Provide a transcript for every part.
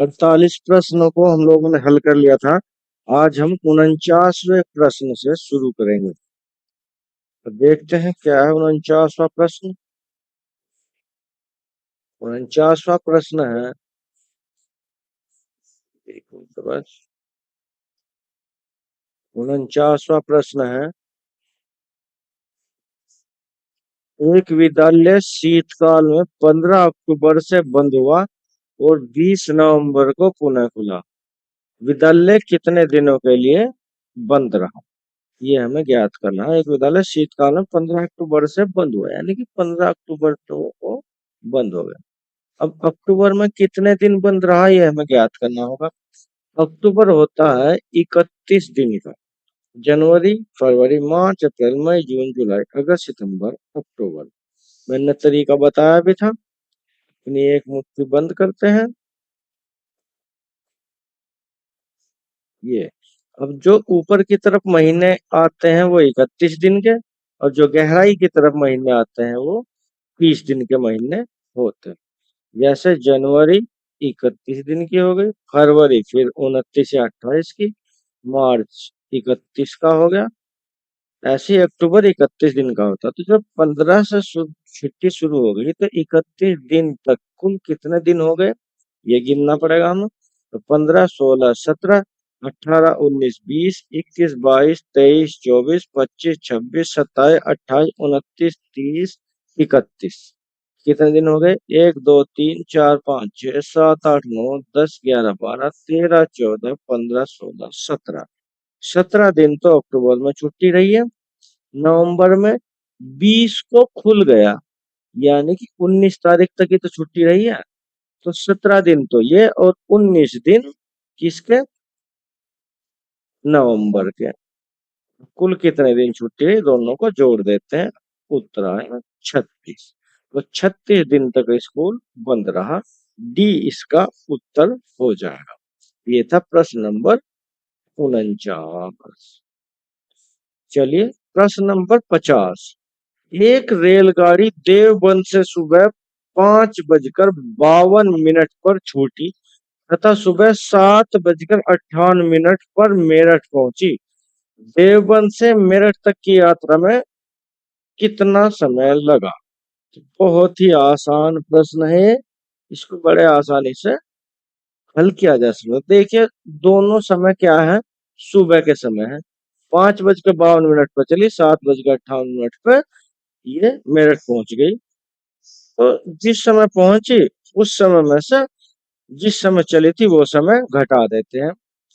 48 प्रश्नों को हम लोगों ने हल कर लिया था। आज हम 49वें प्रश्न से शुरू करेंगे। तो देखते हैं क्या है 49वां प्रश्न। 49वां प्रश्न है, एक मिनट बस। 49वां प्रश्न है, एक विद्यालय शीतकाल में 15 अक्टूबर से बंद हुआ और 20 नवंबर को पुनः खुला। विद्यालय कितने दिनों के लिए बंद रहा, ये हमें ज्ञात करना है। एक विद्यालय शीतकाल में 15 अक्टूबर से बंद हुआ, यानी कि 15 अक्टूबर तो वो बंद हो गया। अब अक्टूबर में कितने दिन बंद रहा, ये हमें ज्ञात करना होगा। अक्टूबर होता है 31 दिन का। जनवरी, फरवरी, मार्च, अप्रैल, मई, जून, जुलाई, अगस्त, सितंबर, अक्टूबर। मैंने तरीका बताया भी था। अपनी एक मुट्ठी बंद करते हैं। ये अब जो ऊपर की तरफ महीने आते हैं वो 31 दिन के, और जो गहराई की तरफ महीने आते हैं वो 30 दिन के महीने होते हैं। जैसे जनवरी 31 दिन की हो गई, फरवरी फिर 29 या 28 की, मार्च 31 का हो गया, ऐसे ही अक्टूबर 31 दिन का होता। तो जब 15 से छुट्टी शुरू हो गई तो 31 दिन तक कुल कितने दिन हो गए, ये गिनना पड़ेगा हमें। तो 15, 16, 17, 18, 19, 20, 21, 22, 23, 24, 25, 26, 27, 28, 29, 30, 31। कितने दिन हो गए, 1, 2, 3, 4, 5, 6, 7, 8, 9, 10, 11, 12, 13, 14, 15, 16, 17। 17 दिन तो अक्टूबर में छुट्टी रही है। नवंबर में 20 को खुल गया, यानी कि 19 तारीख तक की तो छुट्टी रही है। तो 17 दिन तो ये, और 19 दिन किसके, नवंबर के। कुल कितने दिन छुट्टी है, दोनों को जोड़ देते हैं, उत्तर आएगा 36। तो 36 दिन तक स्कूल बंद रहा। डी इसका उत्तर हो जाएगा। ये था प्रश्न नंबर 49। चलिए प्रश्न नंबर 50। एक रेलगाड़ी देवबंद से सुबह 5:52 पर छूटी तथा सुबह 7:58 पर मेरठ पहुंची। देवबंद से मेरठ तक की यात्रा में कितना समय लगा। बहुत ही आसान प्रश्न है, इसको बड़े आसानी से हल किया जा सकता है। देखिए दोनों समय क्या है, सुबह के समय है। 5:52 पर चली, 7:58 पर ये मेरठ पहुंच गई। तो जिस समय पहुंची उस समय में से जिस समय चली थी वो समय घटा देते हैं।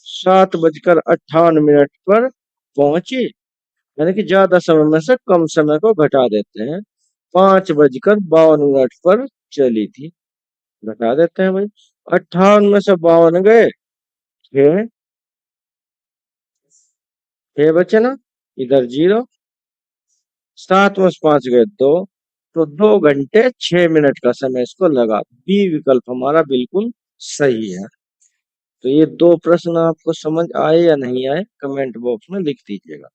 7:58 पर पहुंची, यानी कि ज्यादा समय में से कम समय को घटा देते हैं। 5:52 पर चली थी, घटा देते हैं भाई। 58 में से 52 गए, 6 बचे ना, इधर 0। 7 में से 5 गए, 2। तो 2 घंटे 6 मिनट का समय इसको लगा। बी विकल्प हमारा बिल्कुल सही है। तो ये दो प्रश्न आपको समझ आए या नहीं आए, कमेंट बॉक्स में लिख दीजिएगा।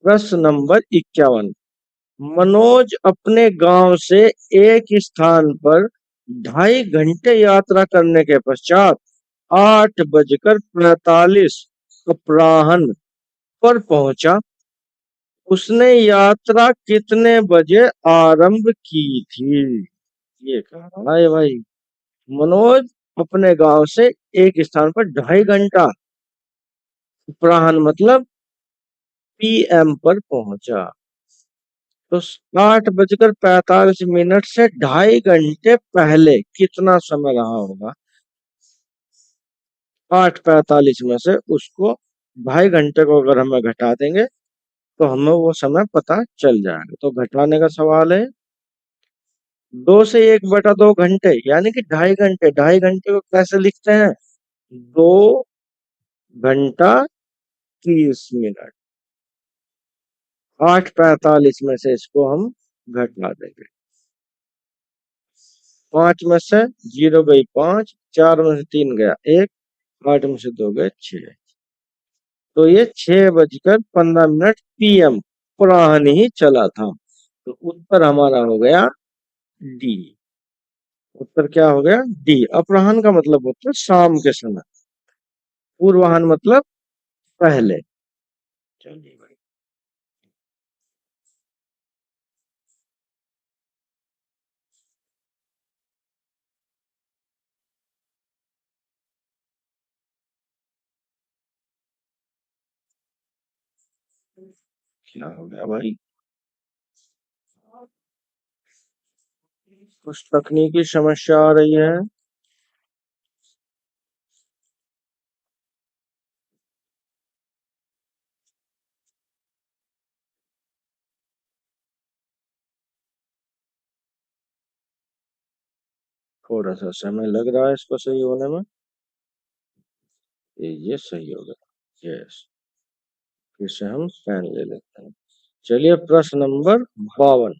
प्रश्न नंबर 51। मनोज अपने गांव से एक स्थान पर 2.5 घंटे यात्रा करने के पश्चात 8:45 अपराह्न पर पहुंचा। उसने यात्रा कितने बजे आरंभ की थी, ये कह रहा है भाई। मनोज अपने गांव से एक स्थान पर 2.5 घंटा, अपराह्न मतलब पीएम पर पहुंचा। तो 8:45 से 2.5 घंटे पहले कितना समय रहा होगा। 8:45 में से उसको 2.5 घंटे को अगर हमें घटा देंगे तो हमें वो समय पता चल जाएगा। तो घटाने का सवाल है। 2 से 1/2 घंटे, यानी कि 2.5 घंटे। 2.5 घंटे को कैसे लिखते हैं, 2 घंटा 30 मिनट। 8:45 में से इसको हम घटा देंगे। 5 में से 0 गई 5, 4 में से 3 गया 1, 8 में से 2 गए 6। तो ये 6:15 पीएम पुरान ही चला था। तो उत्तर हमारा हो गया डी। उत्तर क्या हो गया? डी। अपराह्न का मतलब होता है शाम के समय। पूर्वाह्न मतलब पहले। चलिए भाई। क्या हो गया भाई? कुछ तकनीकी समस्या आ रही है। थोड़ा सा समय लग रहा है इसको सही होने में। ये सही हो गया। यस। फिर से हम पेन ले लेते हैं। चलिए प्रश्न नंबर 52।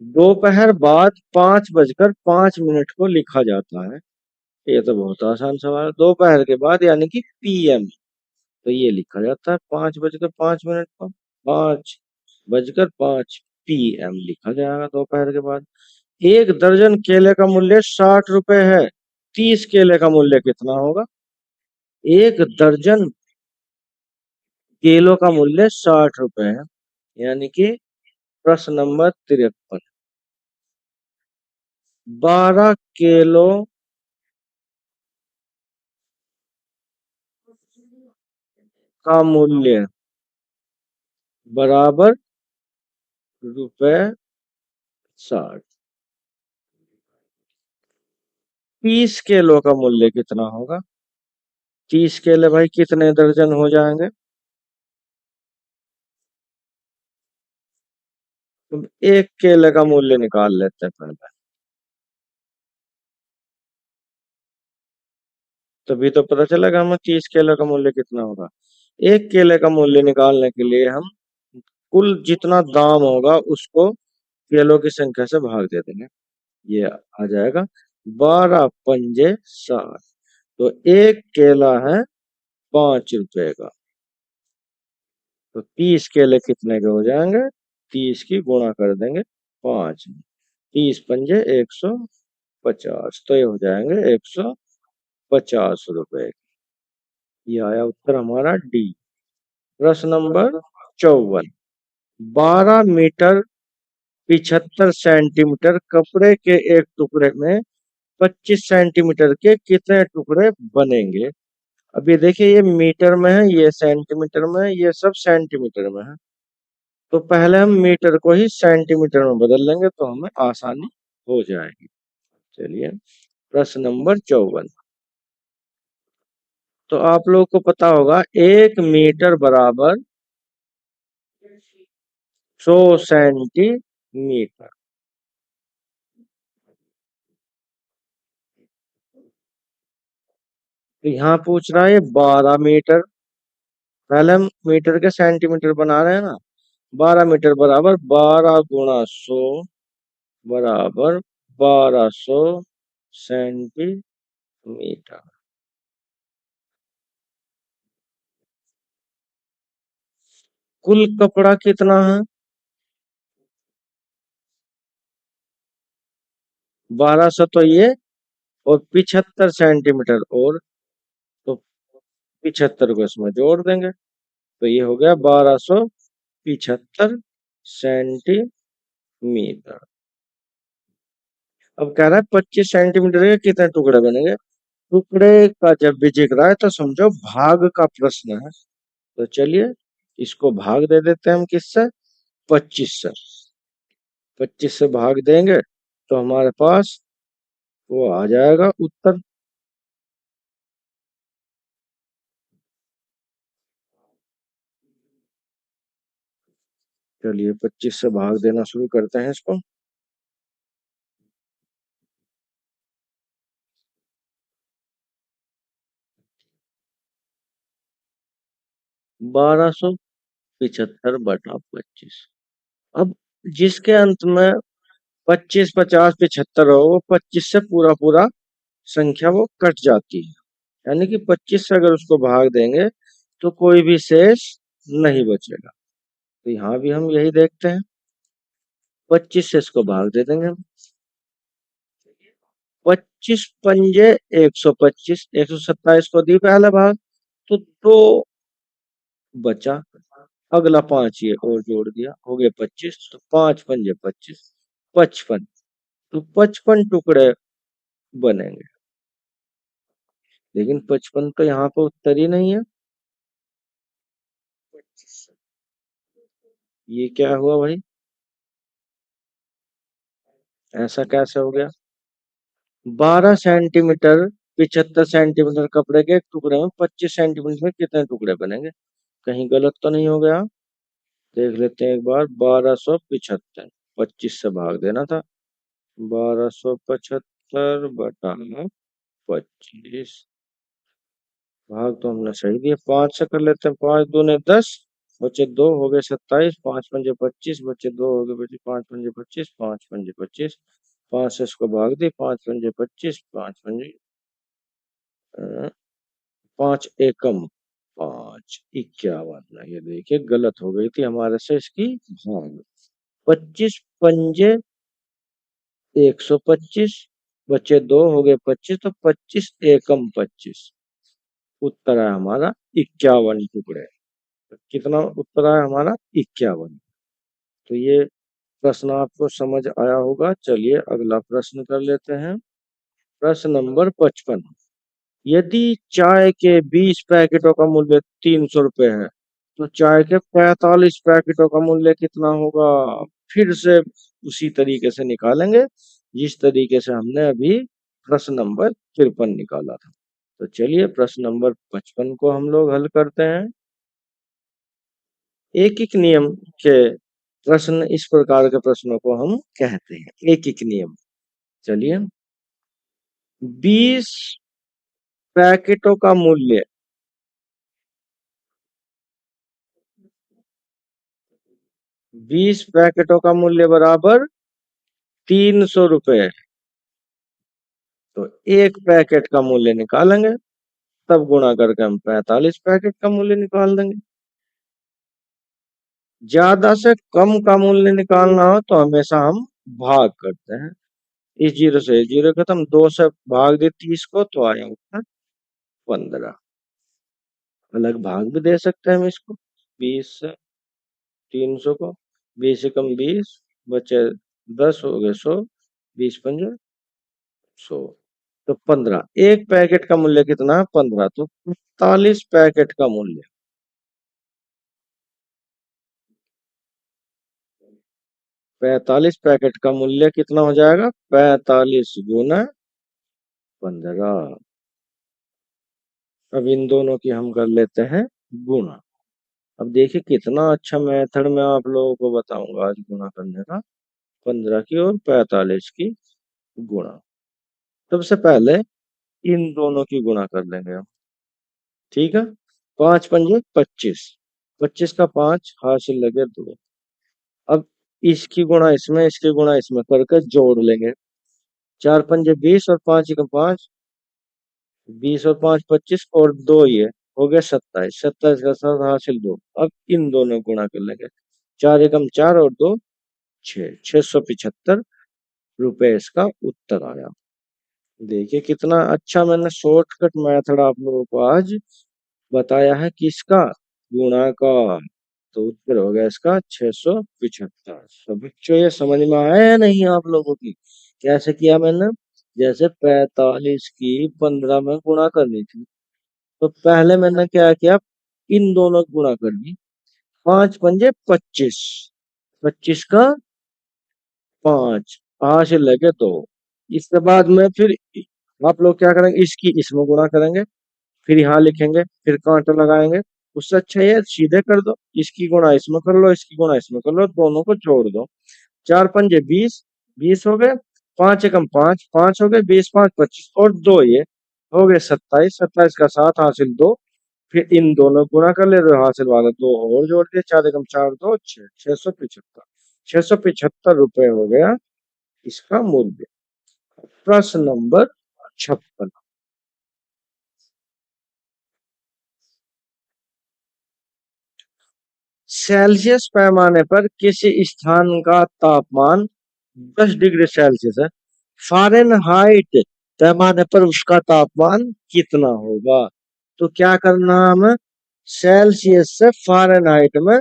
दोपहर बाद 5:05 को लिखा जाता है। ये तो बहुत आसान सवाल है। दोपहर के बाद यानी कि पीएम। तो ये लिखा जाता है 5:05 को। 5:05 PM लिखा जाएगा दोपहर के बाद। 1 दर्जन केले का मूल्य 60 रुपए है। 30 केले का मूल्य कितना होगा? 1 दर्जन केलों का मूल्य 60 रुपए है। यानी कि प्रश्न नंबर 53। 12 किलो का मूल्य बराबर ₹60। 30 किलो का मूल्य कितना होगा? 30 केले भाई कितने दर्जन हो जाएंगे? तो 1 केले का मूल्य निकाल लेते हैं पहले। तभी तो पता चलेगा हमें 30 केले का मूल्य कितना होगा। 1 केले का मूल्य निकालने के लिए हम कुल जितना दाम होगा उसको केलों की संख्या से भाग दे देंगे। ये आ जाएगा 12 पंजे 60। तो 1 केला है 5 रुपए का। तो 30 केले कितने के हो जाएंगे? 30 की गुणा कर देंगे 5 में। 30 पंजे 150। तो ये हो जाएंगे 150 रुपए। ये आया उत्तर हमारा डी। प्रश्न नंबर 54। 12 मीटर 75 सेंटीमीटर कपड़े के एक टुकड़े में 25 सेंटीमीटर के कितने टुकड़े बनेंगे? अब ये देखिए, ये मीटर में है, ये सेंटीमीटर में है, ये सब सेंटीमीटर में है। तो पहले हम मीटर को ही सेंटीमीटर में बदल लेंगे तो हमें आसानी हो जाएगी। चलिए प्रश्न नंबर 54। तो आप लोग को पता होगा 1 मीटर बराबर 100 सेंटीमीटर। तो यहाँ पूछ रहा है 12 मीटर। पहले हम मीटर के सेंटीमीटर बना रहे हैं ना। 12 मीटर बराबर 12 × 100 बराबर 1200 सेंटीमीटर। कुल कपड़ा कितना है? 1200 तो ये, और 75 सेंटीमीटर और, तो 75 को इसमें जोड़ देंगे। तो ये हो गया 1275 सेंटीमीटर। अब कह रहा है 25 सेंटीमीटर के कितने टुकड़े बनेंगे। टुकड़े का जब भी जिक्र आए तो समझो भाग का प्रश्न है। तो चलिए इसको भाग दे देते हैं हम किससे? 25 से। 25 से भाग देंगे तो हमारे पास वो आ जाएगा उत्तर। चलिए 25 से भाग देना शुरू करते हैं इसको। 1275/25। अब जिसके अंत में 25, 50, 75 हो, वो 25 से पूरा पूरा संख्या वो कट जाती है। यानी कि 25 से अगर उसको भाग देंगे तो कोई भी शेष नहीं बचेगा। तो यहाँ भी हम यही देखते हैं। 25 से इसको भाग दे देंगे हम। 25 पंजे 125, 127 को दी पहला भाग, तो 2 बचा, अगला 5 ये और जोड़ दिया, हो गए 25, तो 5 पंजे 25, 55, तो 55 टुकड़े बनेंगे। लेकिन 55 तो यहाँ पे उत्तर ही नहीं है। ये क्या हुआ भाई, ऐसा कैसे हो गया? 12 सेंटीमीटर, 75 सेंटीमीटर कपड़े के एक टुकड़े में 25 सेंटीमीटर में कितने टुकड़े बनेंगे? कहीं गलत तो नहीं हो गया? देख लेते हैं एक बार। 1275, 25 से भाग देना था। 1275 बटा 25, भाग तो हमने सही दिया। 5 से कर लेते हैं, 5 दूने 10, बचे 2, हो गए 27, 5 पंजे 25, बचे 2, हो गए बचे 5 पंजे 25, 5 पंजे 25, 5 से इसको भाग दी, 5 पंजे 25, 5 पंजे 5 एकम 5, 51। ये देखिए गलत हो गई थी हमारे से इसकी भाग। 25 पंजे 125, बचे 2, हो गए 25, तो 25 एकम 25, उत्तर है हमारा 51 टुकड़े। तो कितना उत्तर है हमारा? 51। तो ये प्रश्न आपको समझ आया होगा। चलिए अगला प्रश्न कर लेते हैं। प्रश्न नंबर 55। यदि चाय के 20 पैकेटों का मूल्य 300 रुपये है, तो चाय के 45 पैकेटों का मूल्य कितना होगा? फिर से उसी तरीके से निकालेंगे जिस तरीके से हमने अभी प्रश्न नंबर 53 निकाला था। तो चलिए प्रश्न नंबर 55 को हम लोग हल करते हैं। एक एक नियम के प्रश्न, इस प्रकार के प्रश्नों को हम कहते हैं एक एक नियम। चलिए, 20 पैकेटों का मूल्य 20 पैकेटों का मूल्य बराबर 300 रुपये। तो एक पैकेट का मूल्य निकालेंगे, तब गुणा करके हम 45 पैकेट का मूल्य निकाल देंगे। ज्यादा से कम का मूल्य निकालना हो तो हमेशा हम भाग करते हैं। इस जीरो से जीरो खत्म, 2 से भाग दे 30 को, तो आया उत्तर 15। अलग भाग भी दे सकते हैं हम इसको। 20 से 300 को, 20 से कम 20, बचे 10, हो गए 100, 20 पंजे 100, तो 15। एक पैकेट का मूल्य कितना? 15, तो 45 पैकेट का मूल्य, 45 पैकेट का मूल्य कितना हो जाएगा? 45 गुना 15। अब इन दोनों की हम कर लेते हैं गुणा। अब देखिए कितना अच्छा मेथड मैं आप लोगों को बताऊंगा आज गुणा करने का। 15 की और 45 की गुणा। सबसे पहले इन दोनों की गुणा कर लेंगे हम। ठीक है, 5 पंजे 25, 25 का 5 हासिल लगे 2। अब इसकी गुणा इसमें, इसकी गुणा इसमें करके जोड़ लेंगे। 4 पंजे 20 और 5 का 5, 20 और 5 25, और 2 ये हो गया 27, 27 का 7 हासिल 2। अब इन दोनों गुणा कर लेंगे। 4 एकम 4 और 2 6, 675 रुपए इसका उत्तर आया। देखिए कितना अच्छा मैंने शॉर्टकट मेथड आप लोगों को आज बताया है किसका? गुणा का। तो उत्तर हो गया इसका 675। सब बच्चों ये समझ में आया या नहीं आप लोगों की? कैसे किया मैंने? जैसे 45 की 15 में गुणा करनी थी, तो पहले मैंने क्या किया? इन दोनों की गुणा कर दी। 5 पंजे 25, 25 का 5 से लेके 2। इसके बाद में फिर आप लोग क्या करेंगे? इसकी इसमें गुणा करेंगे, फिर यहाँ लिखेंगे, फिर कांटा लगाएंगे। उससे अच्छा ये सीधे कर दो, इसकी गुणा इसमें कर लो, इसकी गुणा इसमें कर लो, दोनों को जोड़ दो। 4 पंजे 20, 20 हो गए, 5 एकम 5, 5 हो गए, 20 5 25, और 2 ये हो गए 27, 27 का 7 हासिल 2। फिर इन दोनों को गुणा कर ले, तो हासिल वाला 2 और जोड़ दिए। 4 एकम 4 2 6, 675, 675 हो गया इसका मूल्य। प्रश्न नंबर 56। सेल्सियस पैमाने पर किसी स्थान का तापमान 10 डिग्री सेल्सियस है। फ़ारेनहाइट पैमाने पर उसका तापमान कितना होगा। तो क्या करना है हमें, सेल्सियस से फ़ारेनहाइट में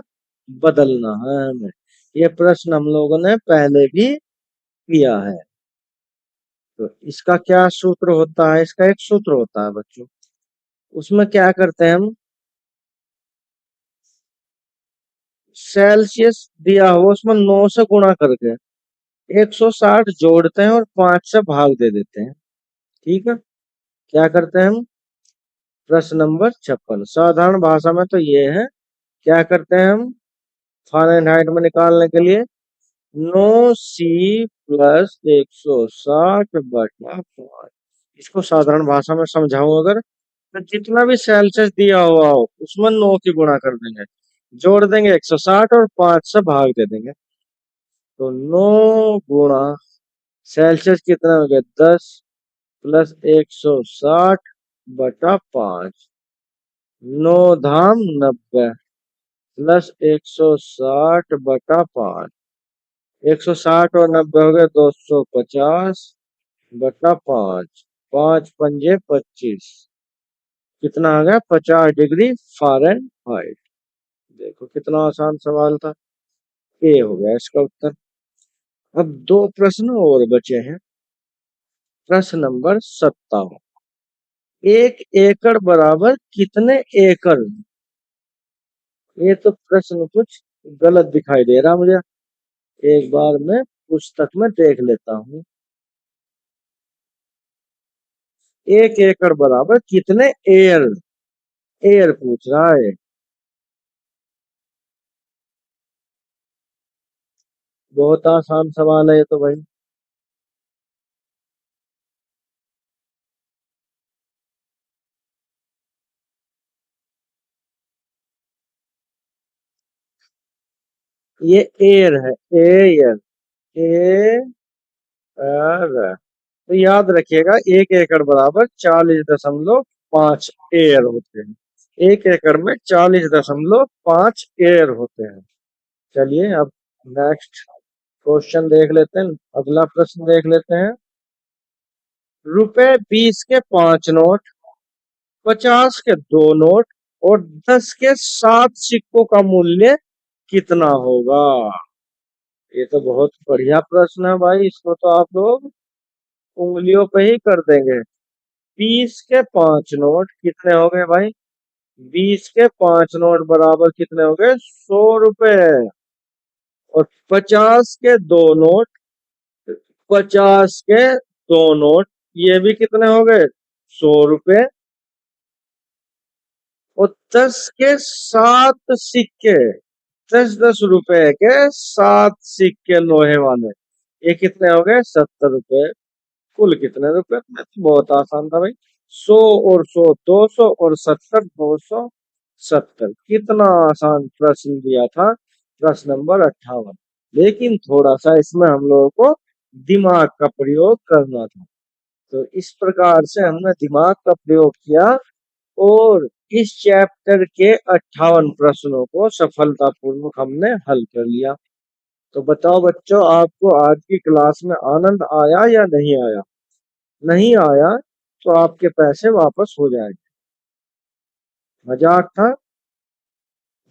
बदलना है हमें। ये प्रश्न हम लोगों ने पहले भी किया है। तो इसका क्या सूत्र होता है, इसका एक सूत्र होता है बच्चों। उसमें क्या करते हैं हम, सेल्सियस दिया हुआ उसमें 9 से गुणा करके 160 जोड़ते हैं और 5 से भाग दे देते हैं। ठीक है, क्या करते हैं हम, प्रश्न नंबर 56 साधारण भाषा में तो ये है। क्या करते हैं हम, फ़ारेनहाइट में निकालने के लिए 9C प्लस 160 बटा 5। इसको साधारण भाषा में समझाऊं अगर, तो जितना भी सेल्सियस दिया हुआ हो उसमें 9 की गुणा कर देंगे, जोड़ देंगे 160 और 5 से भाग दे देंगे। तो 9 गुणा सेल्सियस कितना हो गया 10 प्लस 160 बटा 5, 9 धाम 90 प्लस 160 बटा 5, 160 और 90 हो गए 250 बटा 5, 5 पंजे 25, कितना आ गया 50 डिग्री फ़ारेनहाइट। देखो कितना आसान सवाल था। ये हो गया इसका उत्तर। अब दो प्रश्न और बचे हैं। प्रश्न नंबर 57, 1 एकड़ बराबर कितने एकड़। ये तो प्रश्न कुछ गलत दिखाई दे रहा मुझे, एक बार मैं पुस्तक में देख लेता हूँ। 1 एकड़ बराबर कितने एयर, एयर पूछ रहा है। बहुत आसान सवाल है ये तो भाई। ये एयर है, एयर, एयर। तो याद रखिएगा 1 एकड़ बराबर 40.5 एयर होते हैं। 1 एकड़ में 40.5 एयर होते हैं। चलिए अब नेक्स्ट क्वेश्चन देख लेते हैं, अगला प्रश्न देख लेते हैं। रुपए 20 के 5 नोट, 50 के 2 नोट और 10 के 7 सिक्कों का मूल्य कितना होगा। ये तो बहुत बढ़िया प्रश्न है भाई, इसको तो आप लोग उंगलियों पे ही कर देंगे। 20 के 5 नोट कितने हो गए भाई, 20 के 5 नोट बराबर कितने हो गए 100 रुपए। और 50 के 2 नोट, 50 के 2 नोट ये भी कितने हो गए 100 रुपए। और 10 के 7 सिक्के, 10 10 रुपए के 7 सिक्के लोहे वाले, ये कितने हो गए 70 रुपए। कुल कितने रुपए, बहुत आसान था भाई। 100 और 100 200 और 70 270। कितना आसान प्रश्न दिया था, प्रश्न नंबर 58। लेकिन थोड़ा सा इसमें हम लोगों को दिमाग का प्रयोग करना था। तो इस प्रकार से हमने दिमाग का प्रयोग किया और इस चैप्टर के 58 प्रश्नों को सफलतापूर्वक हमने हल कर लिया। तो बताओ बच्चों, आपको आज की क्लास में आनंद आया या नहीं आया। नहीं आया तो आपके पैसे वापस हो जाएंगे। मजाक था।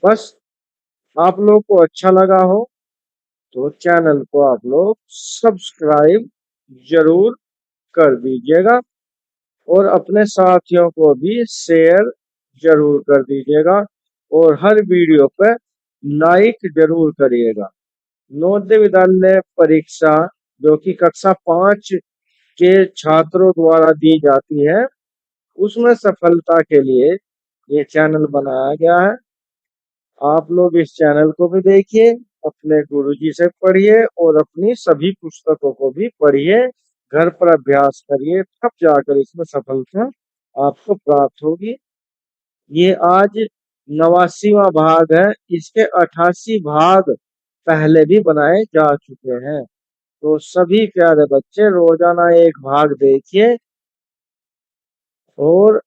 बस आप लोग को अच्छा लगा हो तो चैनल को आप लोग सब्सक्राइब जरूर कर दीजिएगा और अपने साथियों को भी शेयर जरूर कर दीजिएगा और हर वीडियो पर लाइक जरूर करिएगा। नवोदय विद्यालय परीक्षा जो कि कक्षा 5 के छात्रों द्वारा दी जाती है, उसमें सफलता के लिए ये चैनल बनाया गया है। आप लोग इस चैनल को भी देखिए, अपने गुरुजी से पढ़िए और अपनी सभी पुस्तकों को भी पढ़िए, घर पर अभ्यास करिए, तब जाकर इसमें सफलता आपको प्राप्त होगी। ये आज 89वां भाग है, इसके 88 भाग पहले भी बनाए जा चुके हैं। तो सभी प्यारे बच्चे रोजाना एक भाग देखिए और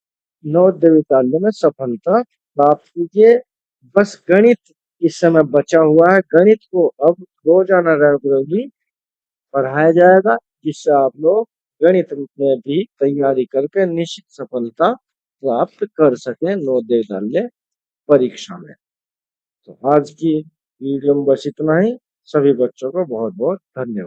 नवोदय विद्यालय में सफलता प्राप्त कीजिए। बस गणित इस समय बचा हुआ है, गणित को अब रोजाना रेगुलरली पढ़ाया जाएगा, जिससे आप लोग गणित में भी तैयारी करके निश्चित सफलता प्राप्त कर सके नवोदय विद्यालय परीक्षा में। तो आज की वीडियो में बस इतना ही। सभी बच्चों को बहुत बहुत धन्यवाद।